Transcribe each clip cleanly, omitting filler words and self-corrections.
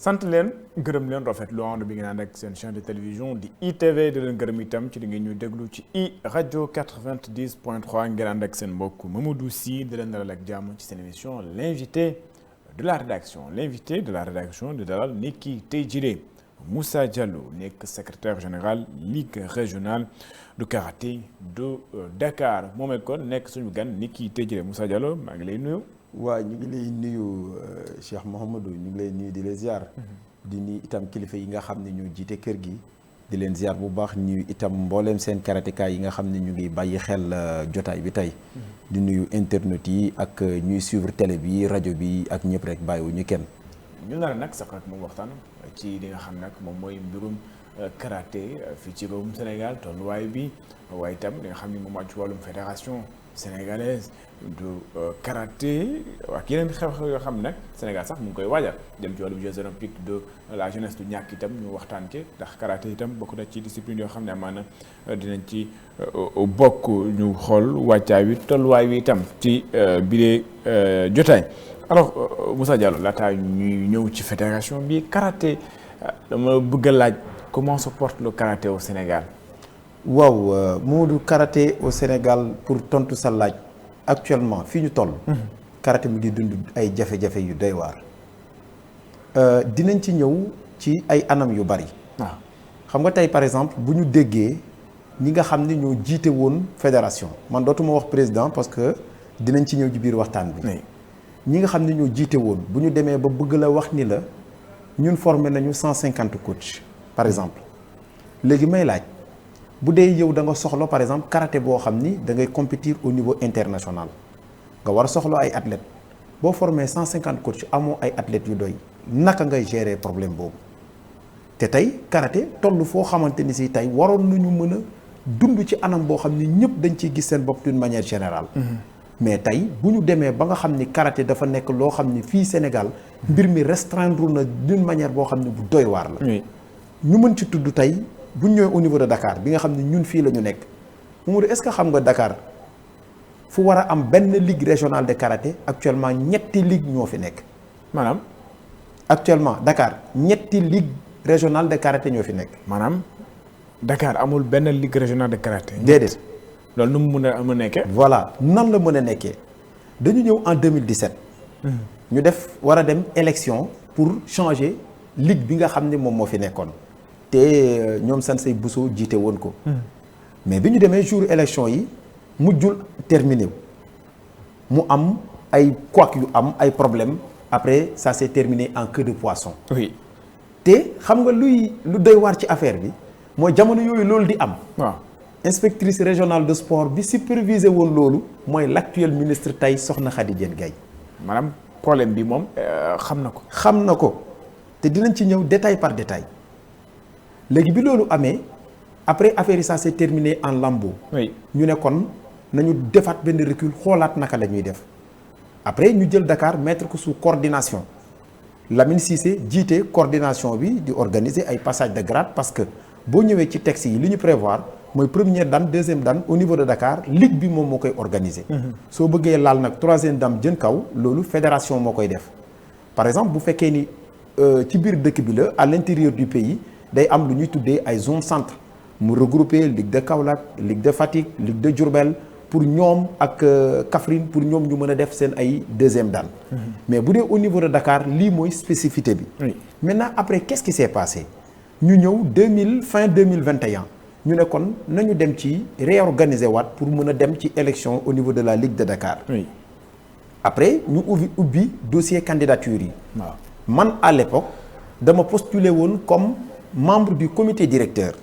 sant leen gërëm leen rafetlu ànd bi ngeen ànd ak seen chaîne de télévision di ITV di leen gërëm itam ci li ngeen ñu déglu ci i rajo 90.3 ngeen ànd ak seen mbokk Mamadou Sy di leen dalal ak jàmm ci seen émission l'invité de la rédaction di dalal niki tey jii Moussa Diallo nekk secrétaire général ligue régionale du karaté de Dakar moom it kon nekk suñu gan niki tey jii Moussa Diallo maa ngi lay nuyu. waaw ñu ngi lay nuyu Cheikh Mouhamadou ñu ngi lay nuyu di la ziar. di nuyu itam kilifa yi nga xam ne ñu jiite kër gi. di leen ziar bu baax nuyu itam mbooleem seen karatéka yi nga xam ne ñu ngi bàyyi xel jotaay bi tey. di nuyu internet yi ak ñuy suivre télé bi rajo bi ak ñëpp rek bàyyiwuñu kenn. ñu nar a nag sax ak moom waxtaan ci li nga xam nag moom mooy mbirum karaté fii ci réewum Sénégal tolluwaay bi waaye itam li nga xam ne moom moo ci wàllum fédération sénégalaise du karaté ak yeneen xew-xew yoo xam ne nag Sénégal sax mu ngi koy waajal dem ci wàllum Jeux olympiques de la jeunesse du ñàkk itam ñu waxtaan ci ndax karaté itam bokk na ci discipline yoo xam ne amaana dinañ ci bokk ñu xool wàccaay wi tolluwaay wi itam ci biir jotaay. alors Moussa Diallo laataa ñuy ñëw ci fédération bi karaté dama bëgg a laaj comment se porte le karaté au Sénégal. waaw Mamadou karaté au Sénégal pour tontu sa laaj actuellement fii ñu toll. karaté mu ngi dund ay jafe-jafe yu doy waar. dinañ ci ñëw ci ay anam yu bari. waaw xam nga tey par exemple bu ñu déggee ñi nga xam ne ñoo jiite woon fédération man dootuma wax président parce que dinañ ci ñëw ci biir waxtaan bi. ñi nga xam ne ñoo jiite woon bu ñu demee ba bëgg la wax ni la ñun formé nañu 150 coach par exemple léegi may laaj bu dee yow da nga soxla par exemple karaté boo xam ni da ngay compétir au niveau international nga war a soxla ay athlètes boo formé 150 coach amoo ay athlètes yu doy naka ngay gérer problème boobu te tey karaté toll foo xamante ni si tey waroon nañu mën a dund ci anam boo xam ni ñëpp dañ ciy gis seen bopp d'une manière générale. mais tey bu ñu demee ba nga xam ni karaté dafa nekk loo xam ni fii Sénégal mbir mi restreindre na d'une manière boo xam ni bu doy waar la. ñu mën ci tudd tey bu ñu ñëwee au niveau de Dakar bi nga xam ni ñun fii la ñu nekk Mamadou est-ce que xam nga Dakar fu war a am benn ligue régionale de karaté actuellement ñetti ligue ñoo fi nekk. maanaam. actuellement Dakar ñetti ligue régionale de karaté ñoo fi nekk. maanaam Dakar amul benn ligue régionale de karaté. déedéet. loolu nu mu mën a nekkee. voilà nan la mën a nekkee dañu ñëw en 2017. ñu def war a dem élection pour changer ligue bi nga xam ne moom moo fi nekkoon te ñoom Sansey Bousso jiite woon ko. mais bi ñu demee jour élection yi mujjul terminé mu am ay couac yu am ay problème après ça s'est terminé en queue de poisson. oui. te xam nga lu doy waar ci affaire bi mooy jamono yooyu loolu di am. waaw. inspectrice régionale de sport bi supervisé woon loolu mooy l'actuel ministre tey Soxna Khady Diène Gaye. maanaam problème bi moom xam na ko. xam na ko te dinañ ci ñëw détail par détail léegi bi loolu amee après affaire yi ça s'est terminé en lambeaux. oui ñu ne kon nañu defaat benn recul xoolaat naka la ñuy def après ñu jël Dakar mettre ko sous coordination Lamine Cissé jiite coordination bi di organiser ay passage de grade parce que boo ñëwee ci texte yi li ñu prévoir. mooy première dan deuxième dan au niveau de Dakar ligue bi moom moo koy organiser. soo bëggee laal nag troisième dan jën kaw loolu fédération moo koy def par exemple bu fekkee ni ci biir dëkk bi la à l'intérieur du pays day am lu ñuy tuddee ay zone centre mu regrouper ligue de Kaolack ligue de Fatick ligue de Diourbel pour ñoom ak Kaffrine pour ñoom ñu mën a def seen ay deuxième dan. mais bu dee au niveau de Dakar lii mooy spécificité bi. maintenant après qu'est-ce qui s'est passé ñu ñëw fin 2021. ñu ne kon nañu dem ci réorganiser waat pour mën a dem ci élection au niveau de la Ligue de Dakar. oui. après ñu ubbi dossier candidature yi. waaw man à l'époque dama postuler woon comme membre du comité directeur.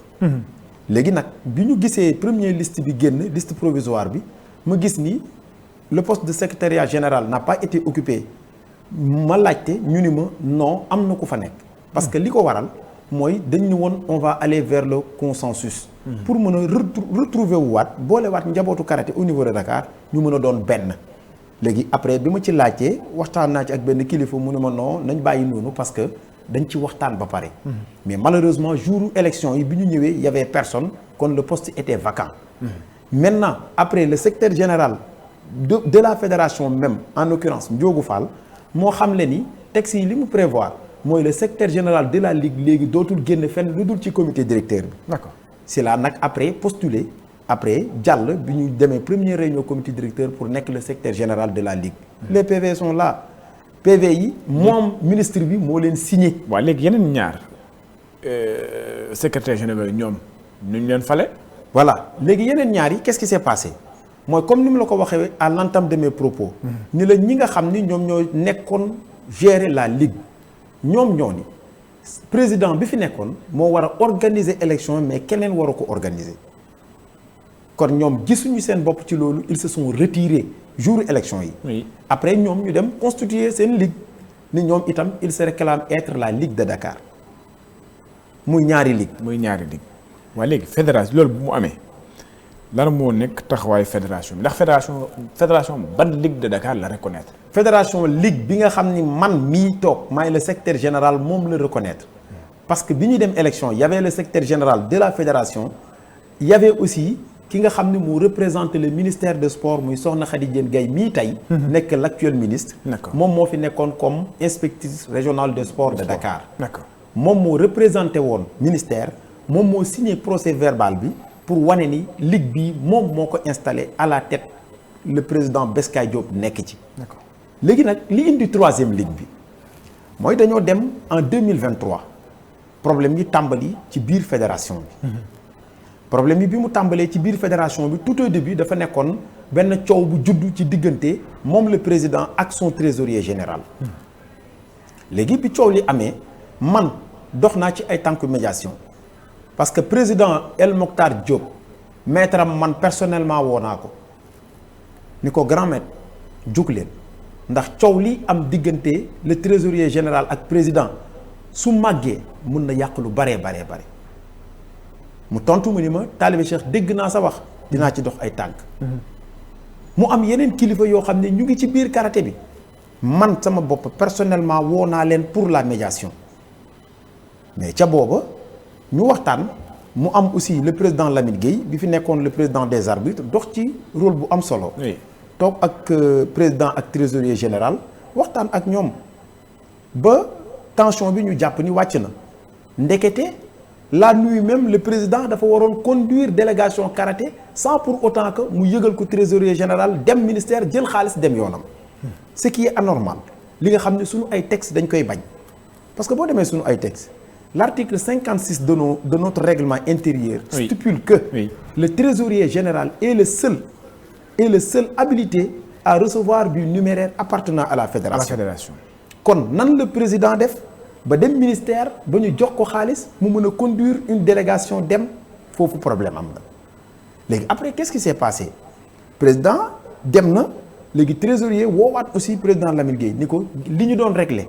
léegi nag bi ñu gisee première liste bi génn liste provisoire bi ma gis ni le poste de secrétariat général n'a pas été occupé ma laajte ñu ni ma non am na ku fa nekk. parce que li ko waral. mooy dañ ñu woon on va aller vers le consensus. pour mën a retrouver wu waat boolewaat njabootu karaté au niveau de Dakar ñu mën a doon benn. léegi après bi ma ci laajtee waxtaan naa ci ak benn kilifa mu ne ma non nañ bàyyi noonu parce que dañ ci waxtaan ba pare. mais malheureusement jour élection yi bi ñu ñëwee y avait personne kon le poste était vacant. maintenant après le secrétaire général de la fédération même en l'occurrence Ndiogou Fall moo xam le ni texte yi li mu prévoir. mooy le secrétaire général de la ligue léegi dootul génn fenn lu dul ci comité directeur bi. d'accord c'est là nag après postulé après jàll bi ñu demee première réunion comité directeur pour nekk le secrétaire général de la ligue. les PV sont là PV yi moom ministre bi moo leen signé. waaw léegi yeneen ñaar secrétaire général yi ñoom nu ñu leen fale. voilà léegi yeneen ñaar yi qu'est-ce qui s'est passé mooy comme ni mu la ko waxee à l'entame de mes propos. ni la ñi nga xam ni ñoom ñoo nekkoon gérer la ligue ñoom ñoo ni président bi fi nekkoon moo war a organiser élection mais keneen waru ko organiser kon ñoom gisuñu seen bopp ci loolu ils se sont retirés jour élection yi. oui après ñoom ñu dem constituer seen ligue ni ñoom itam il se réclame être la ligue de Dakar muy ñaari ligue. waaye léegi fédération loolu bu mu amee lan moo nekk taxawaayu fédération bi ndax fédération ban ligue de Dakar la reconnaître. fédération ligue bi nga xam ni man mii toog maay le secrétaire général moom la reconnaître parce que bi ñuy dem élection y avait le secrétaire général de la fédération y avait aussi ki nga xam ni moo représente le ministère de sport muy Soxna Khady Diène Gaye mii tey. nekk l'actuel ministre. moom moo fi nekkoon comme inspectrice régionale de sport de Dakar. d'accord moom moo représenté woon ministère moom moo signé procès verbal bi pour wane ni ligue bi moom moo ko installé à la tête le président Beskaay Diop nekk ci. d'accord léegi nag li indi troisième ligue bi mooy dañoo dem en 2023 problème yi tàmbali ci biir fédération bi. problème yi bi mu tàmbalee ci biir fédération bi tout au début dafa nekkoon benn coow bu juddu ci diggante moom le président ak son trésorier général. léegi bi coow li amee man dox naa ci ay tànku médiation parce que président El Mokhtar Diop maître am man personnellement woo naa ko ni ko grand maître jug leen ndax coow li am diggante le trésorier général ak président su màggee mun na yàq lu bare mu tontu mu ni ma taalibe Cheikh dégg naa sa wax dinaa ci dox ay tànk. mu am yeneen kilifa yoo xam ne ñu ngi ci biir karaté bi man sama bopp personnellement woo naa leen pour la médiation mais ca booba ñu waxtaan mu am aussi le président Lamine Gueye bi fi nekkoon le président des arbitres dox ci rôle bu am solo. toog ak président ak trésorier général waxtaan ak ñoom ba tension bi ñu jàpp ni wàcc na ndekete. la nuit même le président dafa waroon conduire délégation karaté sans pour autant que mu yëgal ko trésorier général dem ministère jël xaalis dem yoonam ce qui est anormal li nga xam ne suñu ay textes dañ koy bañ parce que boo demee suñu ay textes l'article 56 de notre règlement intérieur stipule que le trésorier général est le seul habilité à recevoir du numéraire appartenant à la fédération kon nan le président def ba dem ministère ba ñu jox ko xaalis mu mën a conduire une délégation dem foofu problème am na léegi après qu'est-ce qui s'est passé président dem na léegi trésorier woowaat aussi président Lamine Gueye ni ko li ñu doon régler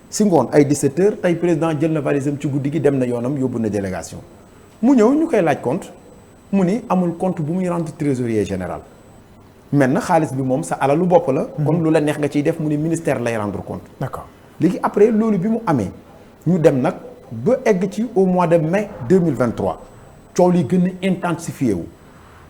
si ngoon ay 17h tey président jël na valisam ci guddi gi dem na yoonam yóbbu na délégation mu ñëw ñu koy laaj compte mu ni amul compte bu muy rendre trésorier général maintenant xaalis bi moom sa alalu bopp la kon lu la neex nga ciy def mu ni ministère lay rendre compte. D'accord. léegi après loolu bi mu amee ñu dem nag ba egg ci au mois de mai 2023 coow li gën a intensifié wu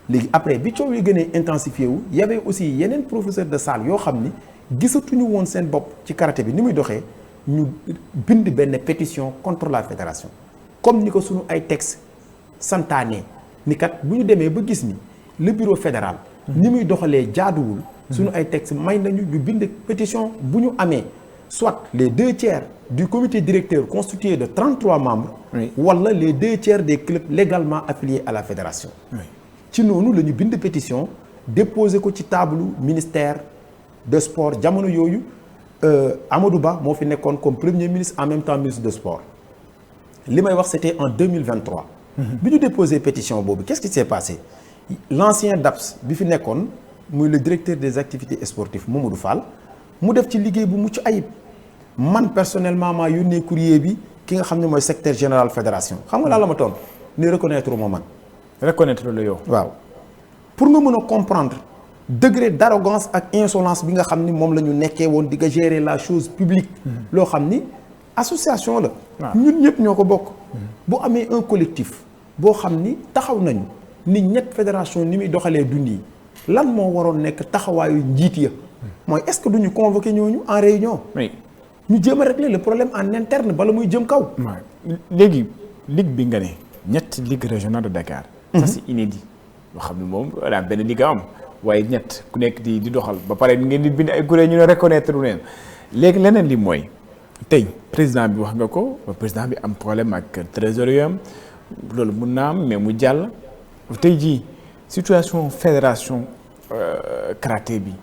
léegi après bi coow li gën a intensifié wu y avait aussi yeneen professeur de salle yoo xam ni gisatuñu woon seen bopp ci karaté bi ni muy doxee ñu bind benn pétition contre la fédération comme ni ko suñu ay texte santaane ni kat bu ñu demee ba gis ni le bureau fédéral ni muy doxalee jaaduwul suñu ay texte may nañu ñu bind pétition bu ñu amee soit les 2/3 du comité directeur constitué de 33 membres wala les 2/3 des clubs légalement affiliés à la fédération ci noonu la ñu bind pétition déposé ko ci table ministère de sport jamono yooyu Amadou Ba moo fi nekkoon comme premier ministre en même temps ministre de sport li may wax c'était en 2023 bi ñu déposé pétition boobu qu'est-ce qui s'est passé l'ancien DAPS bi fi nekkoon muy le directeur des activités sportives Mamadou Fall mu def ci liggéey bu mucc ayib man personnellement maa yónnee courrier bi ki nga xam ne mooy secrétaire général fédération xam nga laa la ma toon ni reconnaître ma man reconnaître la yow waaw pour nga mën a comprendre degré d'arrogance ak insolence bi nga xam ni moom la ñu nekkee woon di nga gérer la chose publique loo xam ni association la ñun ñëpp ñoo ko bokk bu amee un collectif boo xam ni taxaw nañu ni ñett fédération ni muy doxalee dund yi lan moo waroon nekk taxawaayu njiit ya mooy est-ce que duñu convoquer ñooñu en réunion ñu jéem a régler le problème en interne bala muy jëm kaw. léegi ligue bi nga ne ñett ligue régionale de Dakar. ça c'est inédit. loo xam ne moom daa benn ligue am waaye ñett ku nekk di doxal ba pare ngeen di bind ay kuréel ñu ne reconnaître lu leen léegi leneen li mooy tey président bi wax nga ko président bi am problème ak trésorier am loolu mun naa am mais mu jàll tey jii situation fédération karaté bi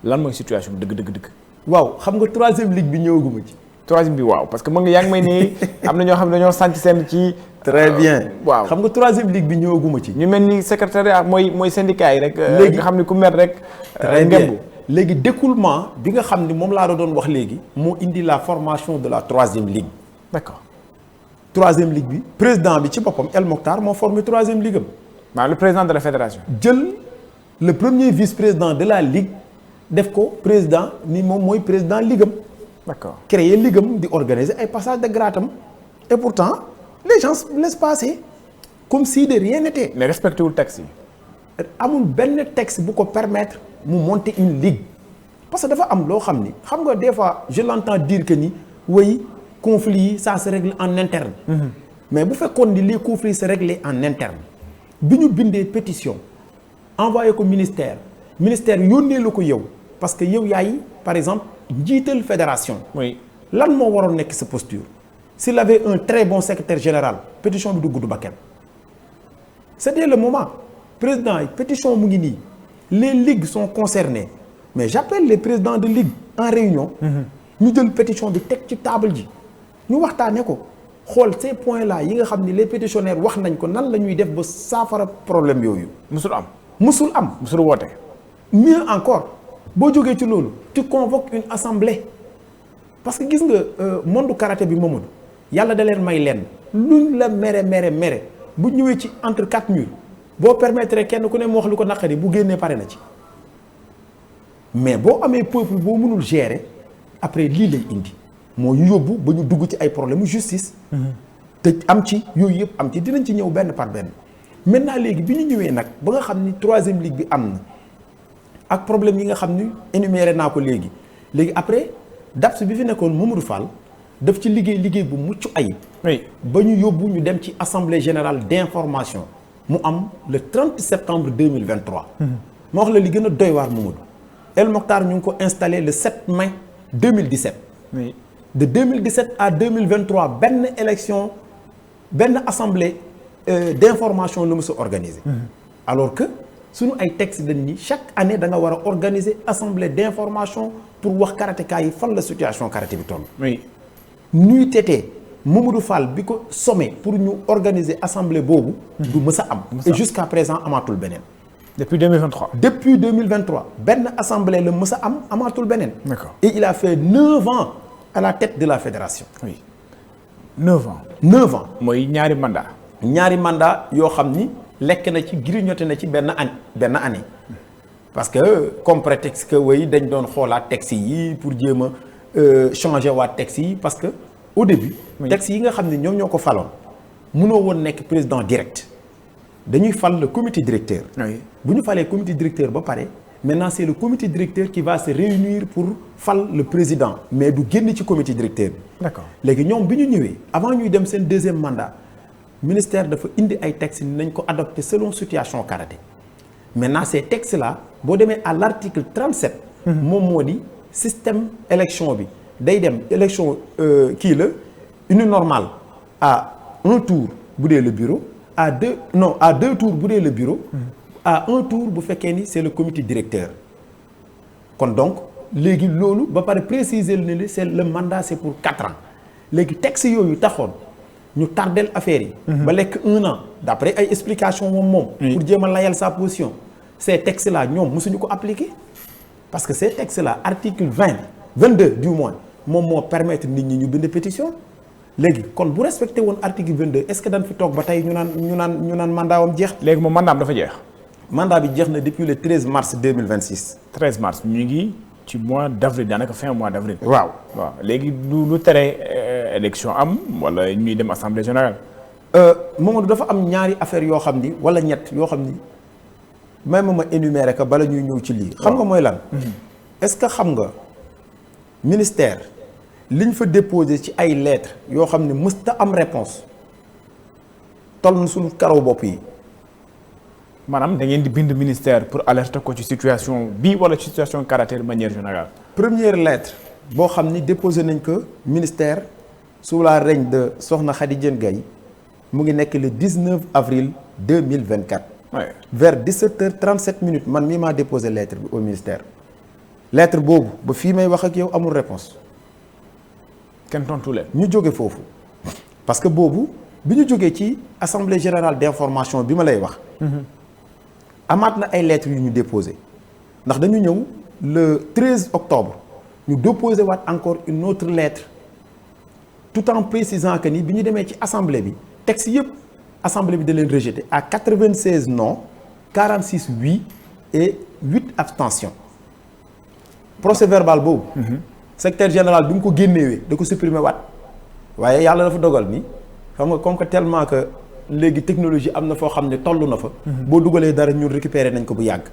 lan mooy situation bi dëgg. waaw xam nga troisième ligue bi ñëwaguma ci. troisième bi waaw parce que mën nga yaa ngi may nii am na ñoo xam ne dañoo sànc seen ci. très bien waaw xam nga troisième ligue bi ñëwaguma ci. ñu mel ni secrétariat mooy syndicat yi rek. léegi nga xam ni ku mer rek. très bien léegi découlement bi nga xam ni moom laa doon wax léegi. moo indi la formation de la troisième ligue. d'accord troisième ligue bi président bi ci boppam El Mokhtar moo formé troisième ligue am. waaw le président de la fédération. jël le premier vice-président de la ligue def ko président ni moom mooy président ligue am. d'accord créer ligue am di organiser ay passage de grade am et pourtant les gens laissent passer comme si de rien n'était. mais respecté wul texte yi. amul benn texte bu ko permettre mu monter une ligue parce que dafa am loo xam ni xam nga des fois je l'entends dire que ni oui conflit yi ça se règle en interne. mais bu fekkoon ni les conflits se régler en interne bi ñu bindee pétition envoyé ko ministère yónnee la ko yow parce que yow yaay par exemple njiital fédération. oui lan moo waroon nekk sa posture s'il avait un très bon secrétaire général pétition bi du gudd ba kenn c'était le moment président yi pétition mu ngi nii les ligues sont concernées mais j'appelle les présidents de ligue en réunion ñu jël pétition bi teg ci table ji ñu waxtaanee ko xool ces points là yi nga xam ni les pétitionnaires wax nañ ko nan la ñuy def ba saafara problème yooyu. musul am. musul woote. mieux encore boo jógee ci loolu tu convoques une assemblée parce que gis nga monde karaté bi Mamadou yàlla da leen may lenn luñ la mere bu ñëwee ci entre quatre murs boo permettre kenn ku ne mu wax lu ko naqari bu génnee pare na ci mais boo amee peuple boo mënul gérer après lii lay indi moo ñu yóbbu ba ñu dugg ci ay problème justice. te am ci yooyu yëpp am ci dinañ ci ñëw benn par benn. maintenant léegi bi ñu ñëwee nag ba nga xam ni troisième ligue bi am na ak problème yi nga xam ni énuméré naa ko léegi après DAPS bi fi nekkoon Mamadou Fall daf ci liggéey bu mucc ayib. oui ba ñu yóbbu ñu dem ci assemblée générale d'information mu am le 30 septembre 2023. ma wax la li gën a doy waar Mamadou. El Mokhtar ñu ngi ko installé le 7 mai 2017. oui de 2017 à 2023 benn élection benn assemblée d'information la mu sa organisé. alors que suñu ay textes dañ ni chaque année da nga war a organiser assemblée d'information pour wax karatéka yi fan la situation karaté bi toll. oui ñuy tetee Mamadou Fall bi ko sommé pour ñu organiser assemblée boobu. du mës a am. et jusqu'à présent amaatul beneen. depuis 2023. depuis 2023 benn assemblée la mës a am amaatul beneen. d'accord et il a fait 9 ans à la tête de la fédération. oui 9 ans. 9 ans. mooy ñaari mandat yoo xam ni lekk na ci grignoté na ci benn année parce que comme prétexte que way dañ doon xoolaat texte yi pour jéem a changer waat texte yi parce que au début. texte yi nga xam ne ñoom ñoo ko faloon mënoo woon nekk président direct dañuy fal le comité directeur. oui bu ñu falee comité directeur ba pare maintenant c'est le comité directeur qui va se réunir pour fal le président mais du génn ci comité directeur bi. d'accord léegi ñoom bi ñu ñëwee avant ñuy dem seen deuxième mandat. ministère dafa indi ay textes ni nañ ko adopté selon situation karaté maintenant ces textes là boo demee à l'article 37. moom moo di système élection bi day dem élection kii la uninormale à un tour bu dee le bureau à deux tours bu dee le bureau. à un tour bu fekkee ni c'est le comité directeur. kon donc léegi loolu ba pare préciser ne ni c'est le mandat c'est pour 4 ans léegi textes yooyu taxoon. ñu tardel affaire yi. ba lekk 1 an d'après ay explications moom. pour jéem a layal sa position. ces textes là ñoom mosuñu ko appliquer parce que ces textes là article 22 du moins moom moo permettre nit ñi ñu bind pétition léegi kon bu respecté woon article 22 est-ce que dañ fi toog ba tey ñu naan mandat wam jeex. léegi moom mandat am dafa jeex. mandat bi jeex na depuis le 13 mars 2026. 13 mars ñu ngi ci mois d'avril daanaka fin mois d'avril. waaw léegi lu tere élection am wala ñuy dem assemblée générale. Mamadou dafa am ñaari affaire yoo xam ni wala ñett yoo xam ni même ma énumérer ko bala ñuy ñëw ci lii. xam nga mooy lan. est-ce que xam nga ministère liñ fa déposé ci ay lettres yoo xam ne mësta am réponse toll na suñu karaw bopp yi. maanaam da ngeen di bind ministère pour alerter ko ci situation bii wala situation karaté de manière générale. première lettre boo xam ni déposé nañ ko ministère sous la règne de Sokhna Khady Diène Gaye mu ngi nekk le 19 avril 2024. Ouais. vers 17h37 man mii maa déposé lettre bi au ministère. lettre boobu ba fii may wax ak yow amul réponse kenn tontu leen. ñu jóge foofu parce que boobu bi ñu jógee ci assemblée générale d'information bi ma lay wax. amaat na ay lettres yu ñu déposé ndax dañu ñëw le 13 octobre ñu déposé waat encore une autre lettre tout en précisant que ni bi ñu demee ci assemblée bi texte yëpp assemblée bi da leen rejeté à 96 non 46 oui et 8 abstentions procès verbal boobu. secrétaire général bi mu ko génnewee da ko supprimer waat waaye yàlla dafa dogal ni xam nga comme que tellement que. léegi technologie am na foo xam ne toll na fa. boo dugalee dara ñun récupérer nañ ko bu yàgg.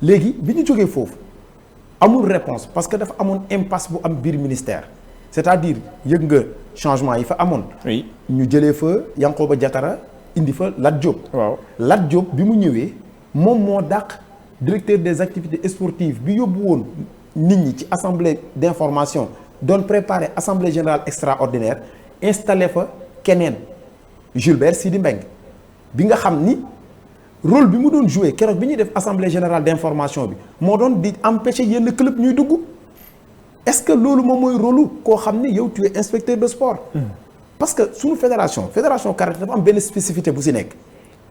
léegi bi ñu jógee foofu amul réponse parce que dafa amoon impasse bu am biir ministère c'est-à-dire yëg nga changement yi fa amoon. oui ñu jëlee fa Yankhoba Diattara indi fa Lat Diop. waaw Lat Diop bi mu ñëwee moom moo dàq directeur des activités sportives bi yóbbu woon nit ñi ci assemblée d'information doon préparer assemblée générale extraordinaire installé fa keneen. Jules Sidi Mbengue bi nga xam ni rôle bi mu doon joué keroog bi ñuy def assemblée générale d'information bi moo doon di empêcher yenn club ñuy dugg est-ce que loolu moom mooy rôle koo xam ni yow tu es inspecteur de sport. parce que suñu fédération karaté dafa am benn spécificité bu si nekk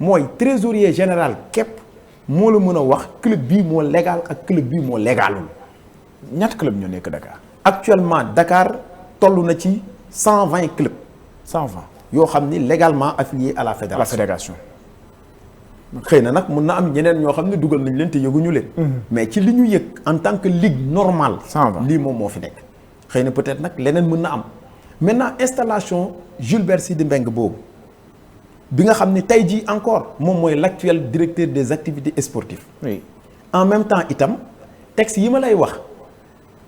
mooy trésorier général képp moo la mën a wax club bii moo légal ak club bii moo légalul. ñaata club ñoo nekk Dakar. actuellement Dakar toll na ci 120 clubs. 120. yoo xam ni légalement affilié à la fédération. xëy na nag mun na am ñeneen ñoo xam ne dugal nañ leen te yëguñu leen. mais ci li ñu yëg en tant que ligue normale. 120 lii moom moo fi nekk. xëy na peut-être nag leneen mën na am maintenant installation Jules Sidi Mbengue boobu bi nga xam ni tey jii encore moom mooy l'actuel directeur des activités sportives. oui en même temps itam texte yi ma lay wax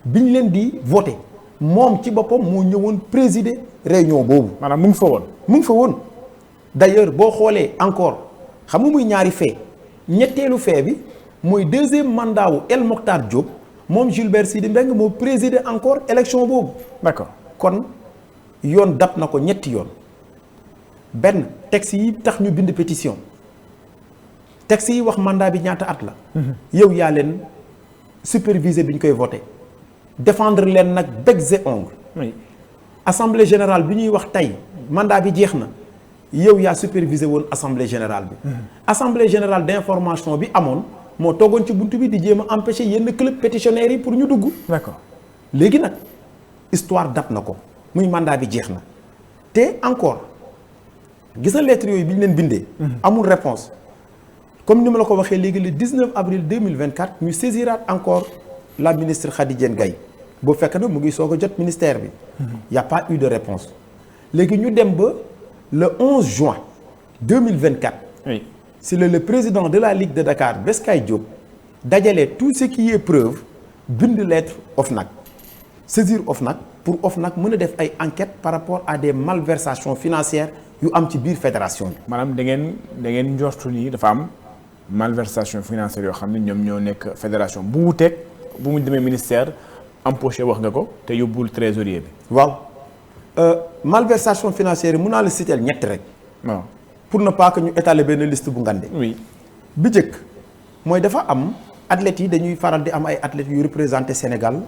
bi ñu leen di voté moom ci boppam moo ñëwoon présider réunion boobu. maanaam mu ngi fa woon. mu ngi fa woon d'ailleurs boo xoolee encore xam nga muy ñaari fait ñetteelu fait bi mooy deuxième mandat wu El Mokhtar Diop moom Jules Sidi Mbengue moo présider encore élection boobu. d'accord kon yoon dab na ko ñetti yoon benn texte yi tax ñu bind pétition texte yi wax mandat bi ñaata at la. yow yaa leen superviser bi ñu koy voté défendre leen nag bec et ongle. oui assemblée générale bi ñuy wax tey mandat bi jeex na yow yaa supervisé woon assemblée générale bi. assemblée générale d'information bi amoon moo toogoon ci buntu bi di jéem a empêcher yenn club pétitionnaires yi pour ñu dugg. d'accord léegi nag histoire dab na ko muy mandat bi jeex na te encore gis na lettres yooyu bi ñu leen bindee. amul réponse comme ni ma la ko waxee léegi le 19 avril 2024 ñu saisiraat encore la ministre Khady Diène Gaye boo fekk na mu ngi soog a jot ministère bi. y a pas eu de réponse léegi ñu dem ba le 11 juin 2024. oui si le président de la Ligue de Dakar Beskay Diop dajale tout ce qui est preuve bind lettre OFNAC saisir OFNAC pour OFNAC mën a def ay enquêtes par rapport à des malversations financières yu am ci biir fédération bi. maanaam da ngeen njortu ni dafa am malversation financière yoo xam ne ñoom ñoo nekk fédération bu wuteeg bu mu demee ministère empoché wax nga ko te yóbbul trésorier bi. waaw malversation financière yi mun naa la citer ñett rek. waaw pour ne pas que ñu étaler benn liste bu ngande. oui bi njëkk mooy dafa am athlètes yi dañuy faral di am ay athlètes yu représenté Sénégal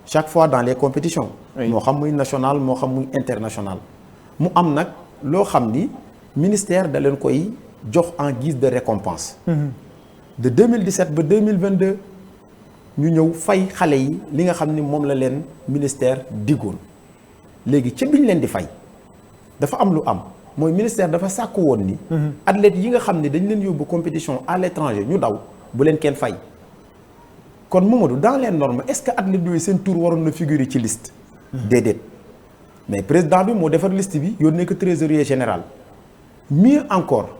chaque fois dans les compétitions. oui moo xam muy national moo xam muy international. mu am nag loo xam ni ministère da leen koy jox en guise de récompense. de 2017 ba 2022 ñu ñëw fay xale yi li nga xam ni moom la leen ministère diggoon léegi ca biñ leen di fay dafa am lu am mooy ministère dafa sàkku woon ni. athlètes yi nga xam ni dañ leen yóbbu compétition à l'étranger ñu daw bu leen kenn fay. kon Mamadou dans les normes est-ce que athlètes yooyu seen tour waroon na figurer ci liste. déedéet mais président bi moo defar liste bi yónnee ko trésorier général. mieux encore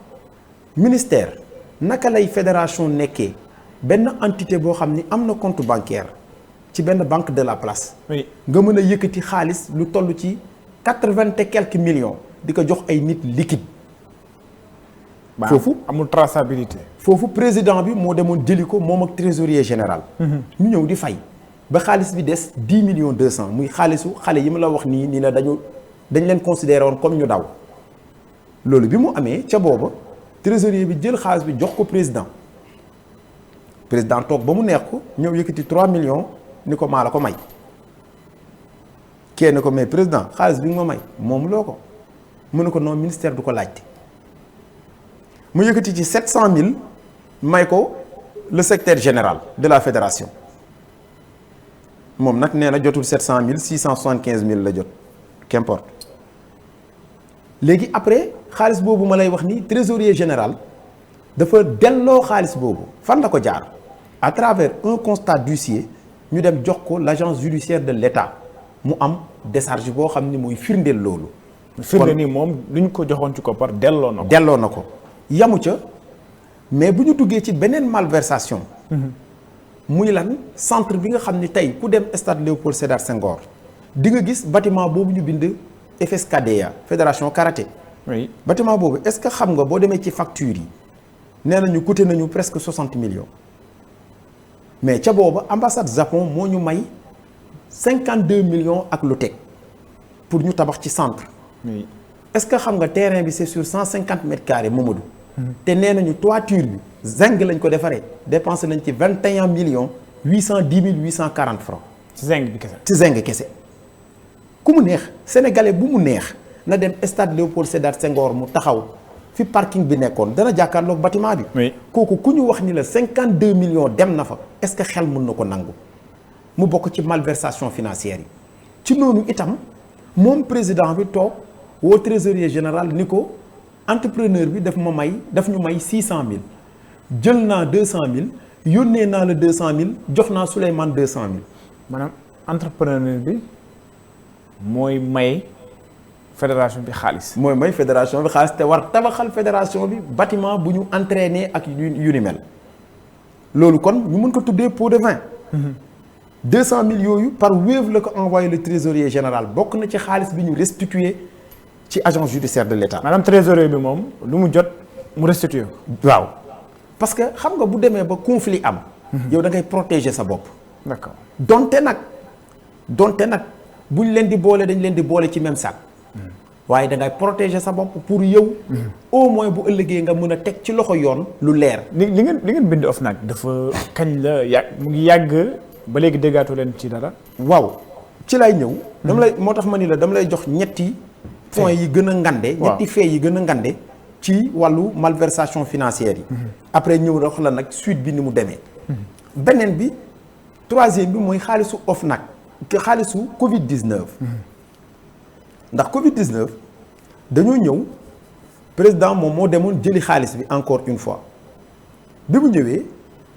ministère naka lay fédération nekkee benn entité boo xam ni am na compte bancaire ci benn banque de la place. oui nga mën a yëkkati xaalis lu toll ci 80 et quelques millions di ko jox ay nit liquide. foofu amul traçabilité. foofu président bi moo demoon jëli ko moom ak trésorier général. ñu ñëw di fay ba xaalis bi des 10 millions 200 muy xaalisu xale yi ma la wax nii la dañ leen considéré woon comme ñu daw. loolu bi mu amee ca booba trésorier bi jël xaalis bi jox ko président toog ba mu neex ko ñëw yëkkati 3 millions ni ko maa la ko may. kenn ko mais président xaalis bi nga ma may moom loo ko mu ne ko non ministère du ko laajte. mu yëkkati ci 700 000 may ko le secrétaire général de la fédération moom nag nee na jotul 700 000 675 000 la jot qu'importe. léegi après xaalis boobu ma lay wax ni trésorier général dafa delloo xaalis boobu fan la ko jaar à travers un constat d'huissier ñu dem jox ko l'agence judiciaire de l'État mu am décharge boo xam ni mooy firndeel loolu. firnde ni moom lu ñu ko joxoon ci koppar delloo na ko. delloo na ko yamu ca mais bu ñu duggee ci beneen malversation. muy lan centre bi nga xam ni tey ku dem stade Léopold Sédar Senghor di nga gis bâtiment boobu ñu bind FSKDA fédération karaté. oui bâtiment boobu est-ce que xam nga boo demee ci facture yi nee nañu coûté nañu presque 60 millions mais ca booba ambassade Japon moo ñu may 52 millions ak lu teg pour ñu tabax ci centre. oui est-ce que xam nga terrain bi c'est sur 150 mètres carrés Mamadou. te nee nañu toiture bi zinc lañ ko defaree dépensé nañ ci 21 millions 810 840 francs. ci zinc bi kese. ci zinc kese. ku mu neex sénégalais bu mu neex na dem stade Léopold Sédar Senghor mu taxaw fi parking bi nekkoon dana jàkkaarloog bâtiment bi. oui kooku ku ñu wax ni la 52 millions dem na fa est-ce que xel mën na ko nangu mu bokk ci malversation financière yi. ci noonu itam moom président bi toog woo trésorier général ni ko entrepreneur bi daf ñu may 600 000 jël naa 200 000 yónnee naa la 200 000 jox naa Souleymane 200 000. maanaam entrepreneur bi mooy may fédération bi xaalis. mooy may fédération bi xaalis te war tabaxal fédération bi bâtiment bu ñu entraîné ak yu ni mel loolu kon ñu mën ko tuddee pot de vin. 200 000 yooyu par Wave la ko envoyé le trésorier général bokk na ci xaalis bi ñu restitué ci agence judiciaire de l'État. maanaam trésorier bi moom lu mu jot mu restitué ko. waaw parce que xam nga bu demee ba conflit am. yow da ngay protéger sa bopp. d'accord donte nag buñ leen di boole dañ leen di boole ci même sac. waaye da ngay protéger sa bopp pour yow. au moins bu ëllëgee nga mën a teg ci loxo yoon lu leer. li ngeen bind OFNAC dafa kañ la mu ngi yàgg ba léegi déggaatu leen ci dara. waaw ci lay ñëw. moo tax ma ni la dama lay jox ñetti points yi gën a ngande. ñetti faits yi gën a ngande ci wàllu malversation financière yi. après ñëw wax la nag suite bi ni mu demee. beneen bi troisième bi mooy xaalisu OFNAC xaalisu Covid-19. ndax Covid-19 dañoo ñëw président moom moo demoon jëli xaalis bi encore une fois bi mu ñëwee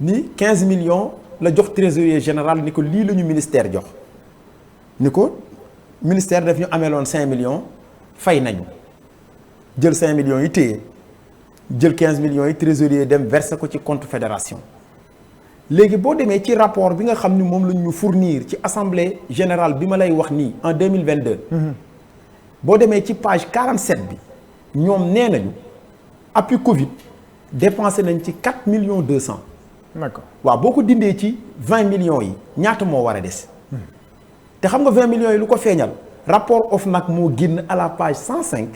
ni 15 millions la jox trésorier général ni ko lii la ñu ministère jox ni ko ministère daf ñu ameeloon 5 millions fay nañu jël 5 millions yi téye jël 15 millions yi trésorier dem verser ko ci compte fédération. léegi boo demee ci rapport bi nga xam ni moom la ñu fournir ci assemblée générale bi ma lay wax nii en 2022. boo demee ci page 47 bi ñoom nee nañu appui Covid dépensé nañ ci 4 millions 200. d'accord waaw boo ko dindee ci 20 millions yi ñaata moo war a des. te xam nga 20 millions yi lu ko feeñal rapport OFNAC moo génn à la page 105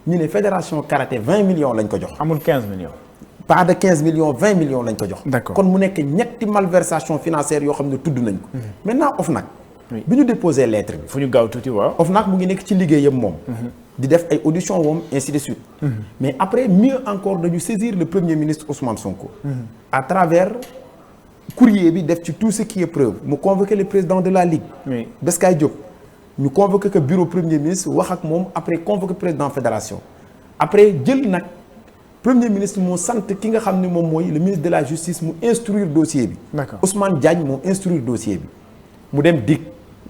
ñu ne fédération karaté 20 millions lañ ko jox. amul 15 millions. pas de 15 millions 20 millions lañ ko jox. d'accord kon mu nekk ñetti malversation financière yoo xam ne tudd nañ ko. maintenant OFNAC. bi ñu déposé lettre bi. fu ñu gaaw tuuti waaw. OFNAC mu ngi nekk ci liggéeyam moom. di def ay auditions moom ainsi de suite. mais après mieux encore dañu saisir le premier ministre Ousmane Sonko. à travers courrier bi def ci tout ce qui est preuve mu convoqué le président de la Ligue. oui Beskaay Diop. ñu convoqué que bureau premier ministre wax ak moom après convoqué président fédération. après jël nag premier ministre moo sant ki nga xam ne moom mooy le ministre de la justice mu instruire dossier bi. d'accord Ousmane Diagne moo instruire dossier bi. mu dem dig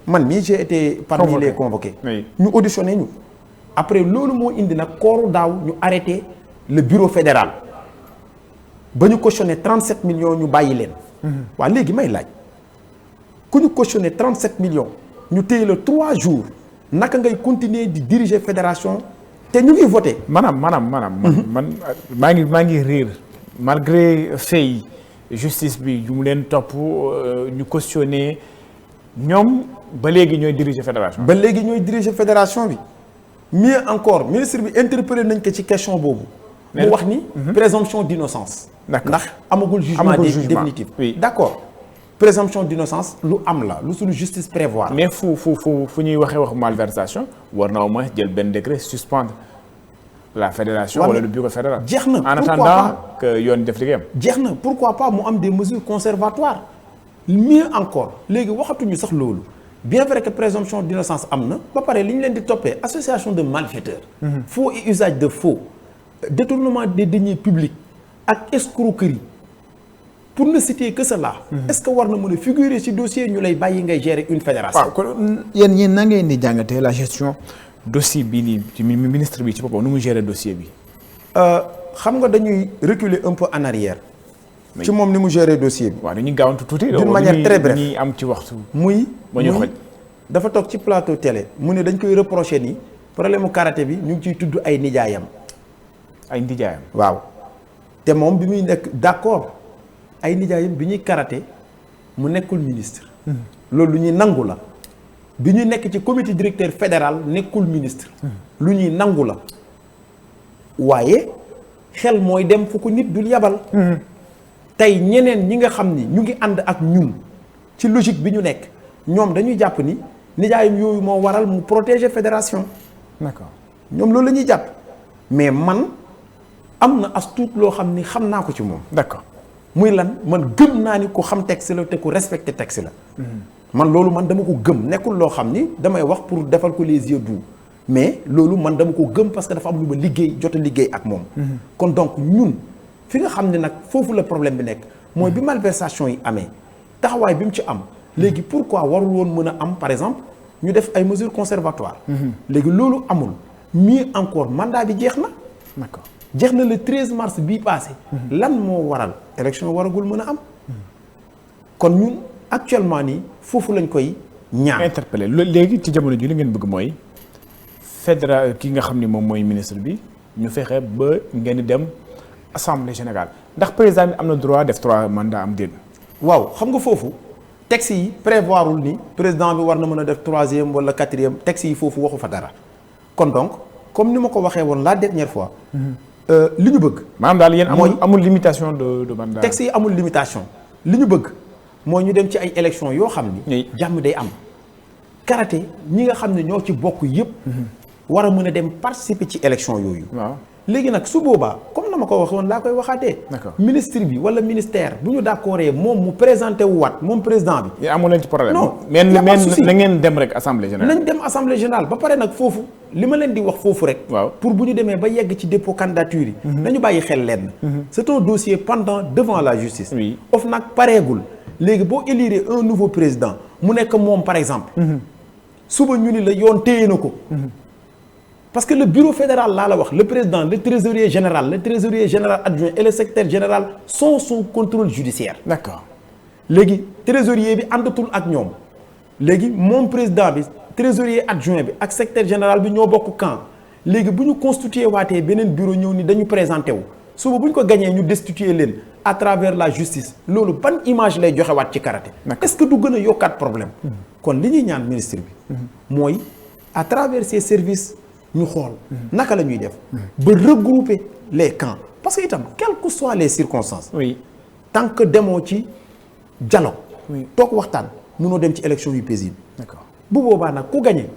man mii j'ai été parmi les convoqués. ñu auditionné ñu. après loolu moo indi nag kooru daaw ñu arrêté le bureau fédéral ba ñu cautionné 37 millions ñu bàyyi leen. waaw léegi may laaj ku ñu cautionné 37 millions ñu téye la 3 jours naka ngay continuer di diriger fédération te ñu ngi voté. man maa ngi riir malgré fait yi justice bi yu mu leen topp ñu cautionné ñoom ba léegi ñooy diriger fédération. ba léegi ñooy diriger fédération bi mieux encore ministre bi interpellé nañ ko ci question boobu. mu wax ni présomption d'innocence. ndax amagul jugement définitif. oui d'accord présomption d'innocence lu am la lu suñu justice prévoir. mais fu ñuy waxee wax malversation war na au moins jël benn décret suspendre la fédération wala le bureau fédéral. jeex na en attendant que yoon def liggéeyam. jeex na pourquoi pas mu am des mesures conservatoires mieux encore léegi waxatuñu sax loolu bien vrai que présomption d'innocence am na ba pare li ñu leen di toppee association de malfaiteurs. faux et usage de faux détournement des deniers publics ak escroquerie pour ne citer que cela. est-ce que war na mën a figurer ci dossier ñu lay bàyyi ngay gérer une fédération. waaw kon yéen ñi na ngeen di jàngatee la gestion dossier bii nii ci ministre bi ci boppam nu mu gérer dossier bi. xam nga dañuy reculer un peu en arrière. ci moom ni mu gérer dossier bi. waaw dañuy gaawantu tuuti. d'une manière très brève ñi am ci waxtu. muy xoj dafa toog ci plateau télé mu ne dañ koy reprocher ni problème mu karaté bi ñu ngi ciy tudd ay nijaayam. ay nijaayam. waaw te moom bi muy nekk d'accord ay nijaayam bi ñuy karaté mu nekkul ministre. loolu lu ñuy nangu la. bi ñu nekk ci comité directeur fédéral nekkul ministre. lu ñuy nangu la. waaye xel mooy dem fu ko nit dul yabal. tey ñeneen ñi nga xam ni ñu ngi ànd ak ñun ci logique bi ñu nekk ñoom dañuy jàpp ni nijaayam yooyu moo waral mu protéger fédération. d'accord ñoom loolu la ñuy jàpp mais man am na as tuut loo xam ni xam naa ko ci moom. d'accord muy lan man gëm naa ni ku xam texte la te ku respecté texte la. man loolu man dama ko gëm nekkul loo xam ni damay wax pour defal ko les yeux doux mais loolu man dama ko gëm parce que dafa am lu ma liggéey jot a liggéey ak moom. kon donc ñun. fi nga xam ne nag foofu la problème bi nekk mooy bi malversation yi amee taxawaay bi mu ci am léegi pourquoi warul woon mën a am par exemple ñu def ay mesures conservatoires. léegi loolu amul mieux encore mandat bi jeex na. d'accord jeex na le 13 mars bii passé. lan moo waral élection waragul mën a am. kon ñun actuellement nii foofu lañ koy ñaan. interpellé léegi ci jamono ji li ngeen bëgg mooy fédéral ki nga xam ni moom mooy ministre bi ñu fexe ba ngeen di dem. Assemblée générale ndax président bi am na droit def 3 mandats am déet. waaw xam nga foofu texte yi prévoirul ni président bi war na mën a def 3e wala 4e texte yi foofu waxu fa dara kon donc comme ni ma ko waxee woon la dernière fois. li ñu bëgg. maanaam daal yéen amul limitation de mandat. texte yi amul limitation li ñu bëgg mooy ñu dem ci ay élections yoo xam ni. jàmm day am. karaté ñi nga xam ne ñoo ci bokk yépp war a mën a dem participer ci élection yooyu. waaw léegi nag su boobaa comme na ma ko waxoon laa koy waxaatee. d'accord ministre bi wala ministère bu ñu d'accordee moom mu présenté wu waat moom président bi. yéen amu leen ci problème. non mais na ngeen dem rek assemblée générale. nañ dem assemblée générale ba pare nag foofu li ma leen di wax foofu rek. waaw pour bu ñu demee ba yegg ci dépôt candidature yi. nañu bàyyi xel lenn. c'est un dossier pendant devant la justice. oui OFNAC pareegul léegi boo élire un nouveau président mu nekk moom par exemple. suba ñu ni la yoon téye na ko. parce que le bureau fédéral laa la wax le président le trésorier général adjoint et le secrétaire général sont sous contrôle judiciaire. d'accord léegi trésorier bi àndatul ak ñoom léegi moom président bi trésorier adjoint bi ak secrétaire général bi ñoo bokk camp léegi bu ñu constitué waatee beneen bureau ñëw ni dañu présenté wu suba bu ñu ko gañee ñu destituer leen à travers la justice loolu ban image lay joxe waat ci karaté. est-ce que du gën a yokkaat problème. kon li ñuy ñaan ministre bi. mooy à travers ses services. ñu xool naka la ñuy def ba regrouper les camps parce que itam quelles que soient les circonstances. oui tant que demoo ci dialogue. oui toog waxtaan mënoo dem ci élection yu paisible. d'accord bu boobaa nag ku gagné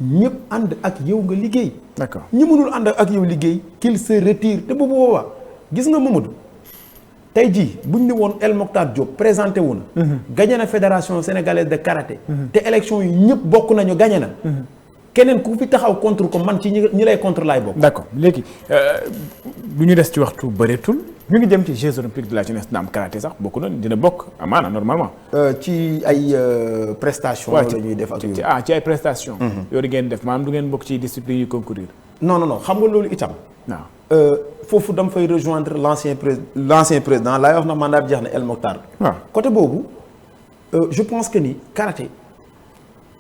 ñëpp ànd ak yow nga liggéey. d'accord ñi mënul ànd ak yow liggéey qu'il se retire te bu boobaa gis nga Mamadou tey jii buñ ne woon El Mokhtar Diop présenté wu na. gagné na fédération sénégalaise de karaté. te élection yi ñëpp bokk nañu gagné na. keneen ku fi taxaw contre ko man ci ñi lay contre laay bokk. d'accord léegi lu ñu des ci waxtu bëreetul ñu ngi jëm ci Jeux olympiques de la jeunesse dina am karaté sax bokk na dina bokk amaana normalement. ci ay prestations. la ñuy def ak yooyu ci ay prestations. yow di ngeen def maanaam du ngeen bokk ci discipline yu concourir. non xam nga loolu itam. waaw foofu dama fay rejoindre l'ancien président laay wax na mandat bi jeex na El Mokhtar. waaw côté boobu je pense que ni karaté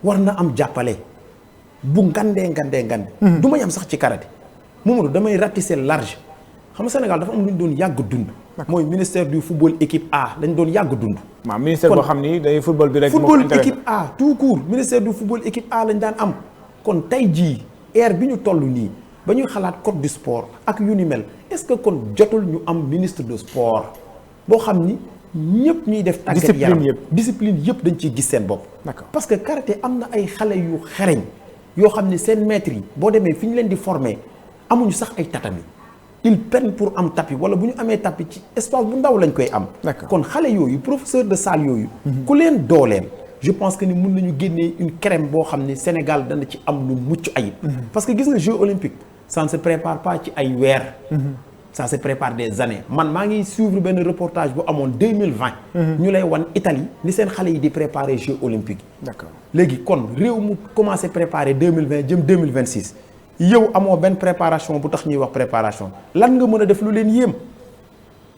war na am jàppale bu ngandee. du ma yam sax ci karaté Mamadou damay ratisser large xam nga Sénégal dafa am lu ñu doon yàgg dund. mooy ministère du football équipe A dañ doon yàgg dund. waaw ministère boo xam ni day football bi rek. football équipe A tout court ministère du football équipe A lañ daan am kon tey jii ère bi ñu toll nii ba ñuy xalaat code du sport ak yu ni mel est-ce que kon jotul ñu am ministre de sport boo xam ni ñëpp ñuy def. tàggat yaram discipline yëpp dañ ciy gis seen bopp. d'accord parce que karaté am na ay xale yu xereñ yoo xam ni seen maîtres yi boo demee fi ñu leen di former amuñu sax ay tatami. il peine pour am tapis wala bu ñu amee tapis ci espace bu ndaw lañ koy am. kon xale yooyu professeur de salle yooyu. ku leen dooleel. je pense que ni mun nañu génnee une crème boo xam ne Sénégal dana ci am lu mucc ayib. parce que gis nga Jeux olympiques ça ne se prépare pas ci ay weer. ça se prépare des années man maa ngi suivre benn reportage bu amoon 2020. ñu lay wan Italie ni seen xale yi di préparer Jeux olympiques. d'accord léegi kon réew mu commencé préparer 2020 jëm 2026. yow amoo benn préparation bu tax ñuy wax préparation lan nga mën a def lu leen yéem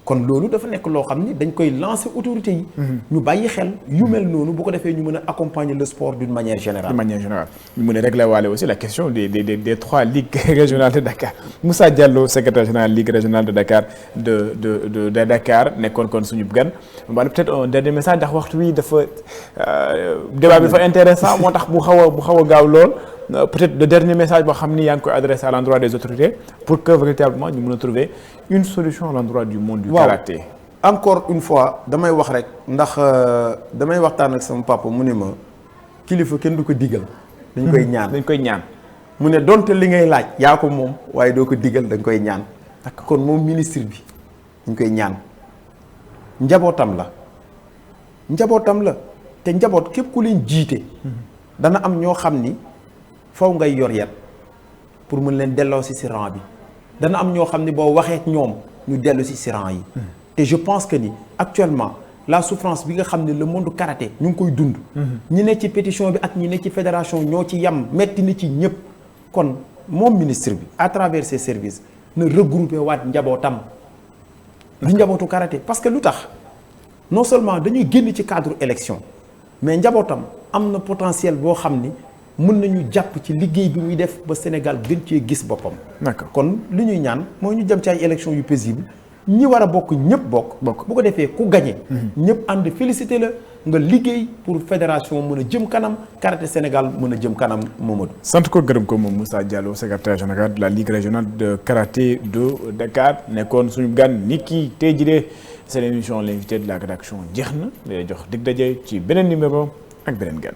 kon loolu dafa nekk loo xam ni dañ koy lancer autorités yi. ñu bàyyi xel yu mel noonu bu ko defee ñu mën a accompagner le sport d'une manière générale. ñu mën a régler waale aussi la question des 3 ligues régionales de Dakar Moussa Diallo secrétaire général ligue régionale de Dakar de Dakar nekkoon kon suñu gan wala peut-être un dernier message ndax waxtu wi dafa débat bi dafa intéressant moo tax bu xaw a gaaw lool. Peut-être le dernier message boo xam ni yaa ngi koy adressé à l'endroit des autorités pour que véritablement ñu mën a trouver une solution à l'endroit du monde du karaté. Encore une fois damay wax rek ndax damay waxtaan ak sama papa mu ne ma kilifa kenn du ko digal. dañ koy ñaan mu ne donte li ngay laaj yaa ko moom waaye doo ko digal dañ koy ñaan. d'accord kon moom ministre bi dañ koy ñaan njabootam la te njaboot képp ku leen jiite. dana am ñoo xam ni. faw ngay yor yat pour mën leen delloo si rang bi dana am ñoo xam ne boo waxee ak ñoom ñu dellu si rang yi te je pense que ni actuellement la souffrance bi nga xam ne le monde karaté ñu ngi koy dund ñi ne ci pétition bi ak ñi ne ci fédération ñoo ci yam metti na ci ñëpp kon moom ministre bi à travers ses services na regrouper waat njabootam di njabootu karaté parce que lu tax non seulement dañuy génn ci cadre élection mais njabootam am na potentiel boo xam ni mën nañu jàpp ci liggéey bi muy def ba Sénégal gën cee gis boppam. d'accord kon li ñuy ñaan mooy ñu jëm ci ay élections yu paisible ñi war a bokk ñëpp bokk. bu ko defee ku gagné. ñëpp ànd félicité la nga liggéey pour fédération mën a jëm kanam karaté Sénégal mën a jëm kanam Mamadou. sant ko gërëm ko moom Moussa Diallo secrétaire général de la ligue régionale de karaté de Dakar nekkoon suñu gan ni kii tey jii de seen émission l'invité de la rédaction jeex na day jox dig daje ci beneen numéro ak beneen gan.